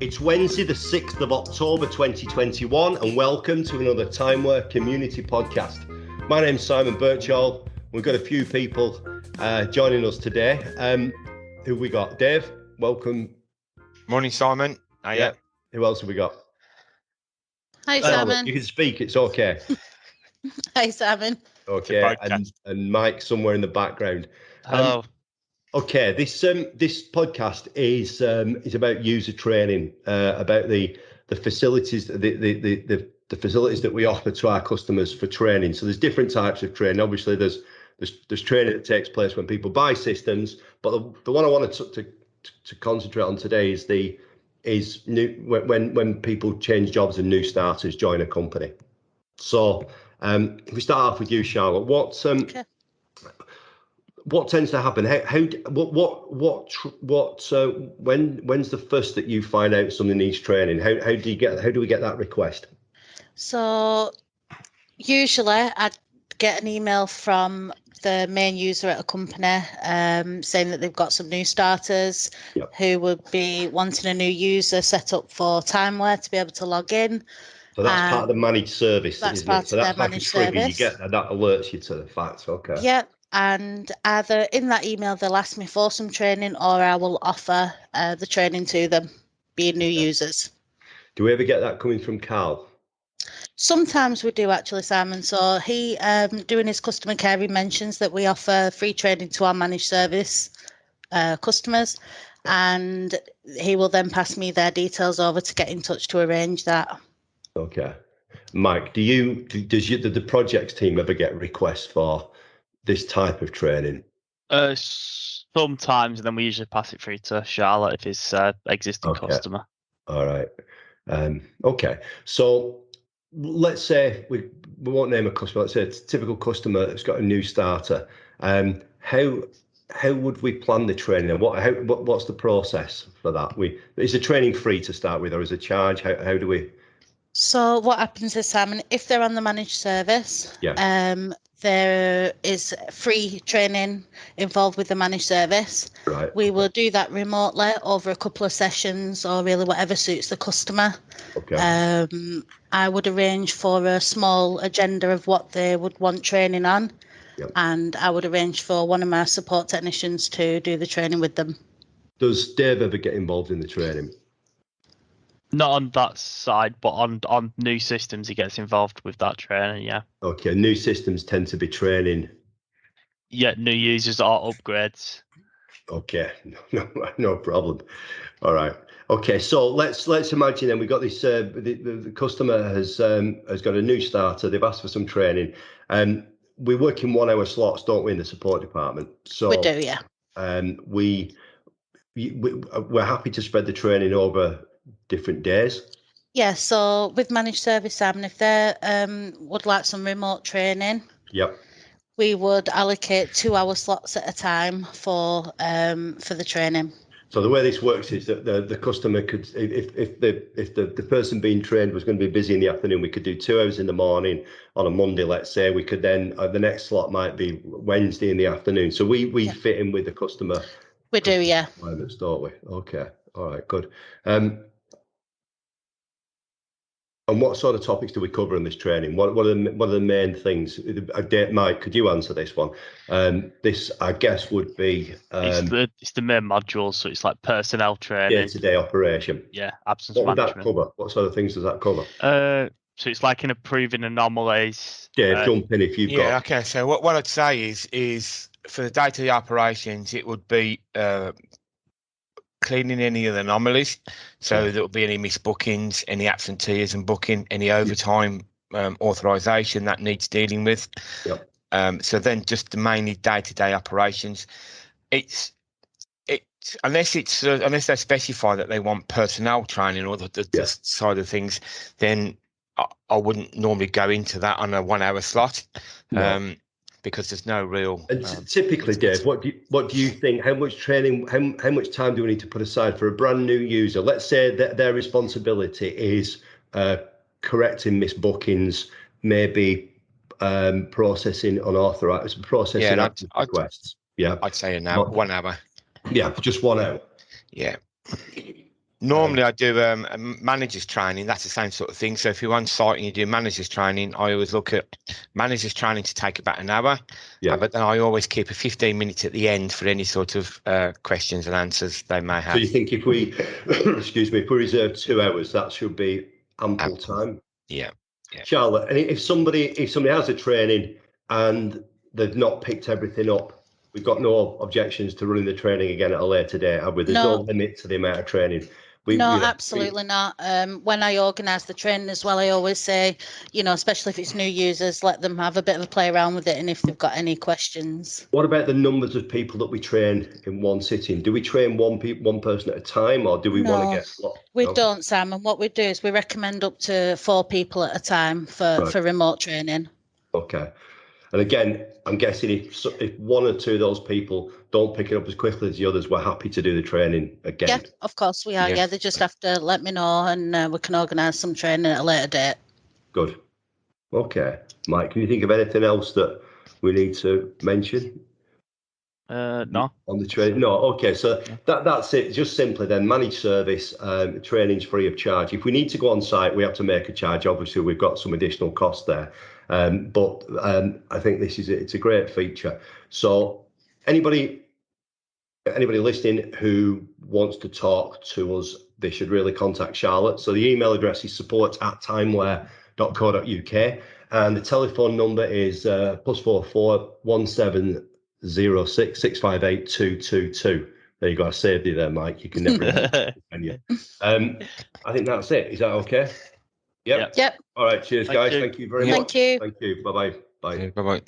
It's Wednesday, the 6th of October 2021, and welcome to another Timeware Community Podcast. My name's Simon Birchall. We've got a few people joining us today. Who we got? Dave, welcome. Morning, Simon. Yeah. Who else have we got? Hi, Simon. You can speak, it's okay. Hi, Simon. Okay, and Mike somewhere in the background. Hello. Okay, this podcast is about user training, about the facilities, the facilities that we offer to our customers for training. So there's different types of training. Obviously, there's training that takes place when people buy systems, but the one I wanted to concentrate on today is when people change jobs and new starters join a company. So if we start off with you, Charlotte, what tends to happen? When's the first that you find out something needs training? How do we get that request? So usually I'd get an email from the main user at a company saying that they've got some new starters who would be wanting a new user set up for timeware to be able to log in. So that's part of the managed service, that's isn't part it? So of that's their like a managed trigger. service. You get that alerts you to the facts. Okay. Yeah. And either in that email, they'll ask me for some training, or I will offer the training to them, being new users. Do we ever get that coming from Carl? Sometimes we do, actually, Simon. So he, doing his customer care, he mentions that we offer free training to our managed service customers, and he will then pass me their details over to get in touch to arrange that. Okay. Mike, does the projects team ever get requests for this type of training? Sometimes, and then we usually pass it through to Charlotte if it's existing customer. All right. Okay. So let's say we won't name a customer. Let's say it's a typical customer that's got a new starter. How would we plan the training, and what's the process for that? Is the training free to start with, or is it a charge? How do we? So what happens is, Simon, if they're on the managed service, there is free training involved with the managed service. Right. We will do that remotely over a couple of sessions, or really whatever suits the customer. Okay. I would arrange for a small agenda of what they would want training on, and I would arrange for one of my support technicians to do the training with them. Does Dave ever get involved in the training? Not on that side, but on new systems, he gets involved with that training, yeah. Okay, new systems tend to be training. Yeah, new users or upgrades. Okay, no problem. All right. Okay, so let's imagine then we've got this. The customer has got a new starter. They've asked for some training, and we work in 1 hour slots, don't we, in the support department? So we do, yeah. We're happy to spread the training over different days. Yeah, so with managed service, Simon, if they would like some remote training, we would allocate 2 hour slots at a time for the training. So the way this works is that the customer could, if the person being trained was going to be busy in the afternoon, we could do 2 hours in the morning on a Monday, let's say. We could then the next slot might be Wednesday in the afternoon. So we fit in with the customer. We do, yeah. Don't we? Okay. All right. Good. And what sort of topics do we cover in this training? What are the main things? Mike, could you answer this one? This, I guess, would be it's the main modules, so it's like personnel training, day-to-day operation. Yeah, absence management. What would that cover? What sort of things does that cover? So it's like in approving anomalies. Dave, jump in if you've got. Yeah, okay. So what I'd say is for the day-to-day operations, it would be cleaning any of the anomalies. So there will be any misbookings, any absenteeism booking, any overtime authorization that needs dealing with. So then just the mainly day-to-day operations. It's unless they specify that they want personnel training or the side of things, then I wouldn't normally go into that on a 1 hour slot. Because there's no real. And typically, Dave, what do you think? How much training? How much time do we need to put aside for a brand new user? Let's say that their responsibility is correcting misbookings, maybe processing unauthorized requests. I'd say an hour, 1 hour. Yeah, just 1 hour. Yeah. Normally, I do a manager's training. That's the same sort of thing. So if you're on site and you do manager's training, I always look at manager's training to take about an hour. Yeah. But then I always keep a 15 minutes at the end for any sort of questions and answers they may have. So you think if we, excuse me, if we reserve 2 hours, that should be ample time? Yeah. Charlotte, and if somebody has a training and they've not picked everything up, we've got no objections to running the training again at a later date, have we? There's no limit to the amount of training. Absolutely not. When I organise the training as well, I always say, especially if it's new users, let them have a bit of a play around with it, and if they've got any questions. What about the numbers of people that we train in one sitting? Do we train one person at a time, or do we want to get? We don't, Sam. And what we do is we recommend up to 4 people at a time for remote training. Okay. And again, I'm guessing if 1 or 2 of those people don't pick it up as quickly as the others, we're happy to do the training again. Yeah, of course we are. Yeah, they just have to let me know, and we can organise some training at a later date. Good. Okay. Mike, can you think of anything else that we need to mention? No. On the training? No. Okay. So that's it. Just simply then, managed service, training's free of charge. If we need to go on site, we have to make a charge. Obviously, we've got some additional cost there. But I think it's a great feature. So anybody listening who wants to talk to us, they should really contact Charlotte. So the email address is support@timeware.co.uk, and the telephone number is +44 1706 658 222. There you go. I saved you there, Mike. You can never remember, can you? I think that's it. Is that okay? Yep. Yep. All right. Cheers, guys. Thank you very much. Thank you. Thank you. Bye-bye. Bye. Bye-bye.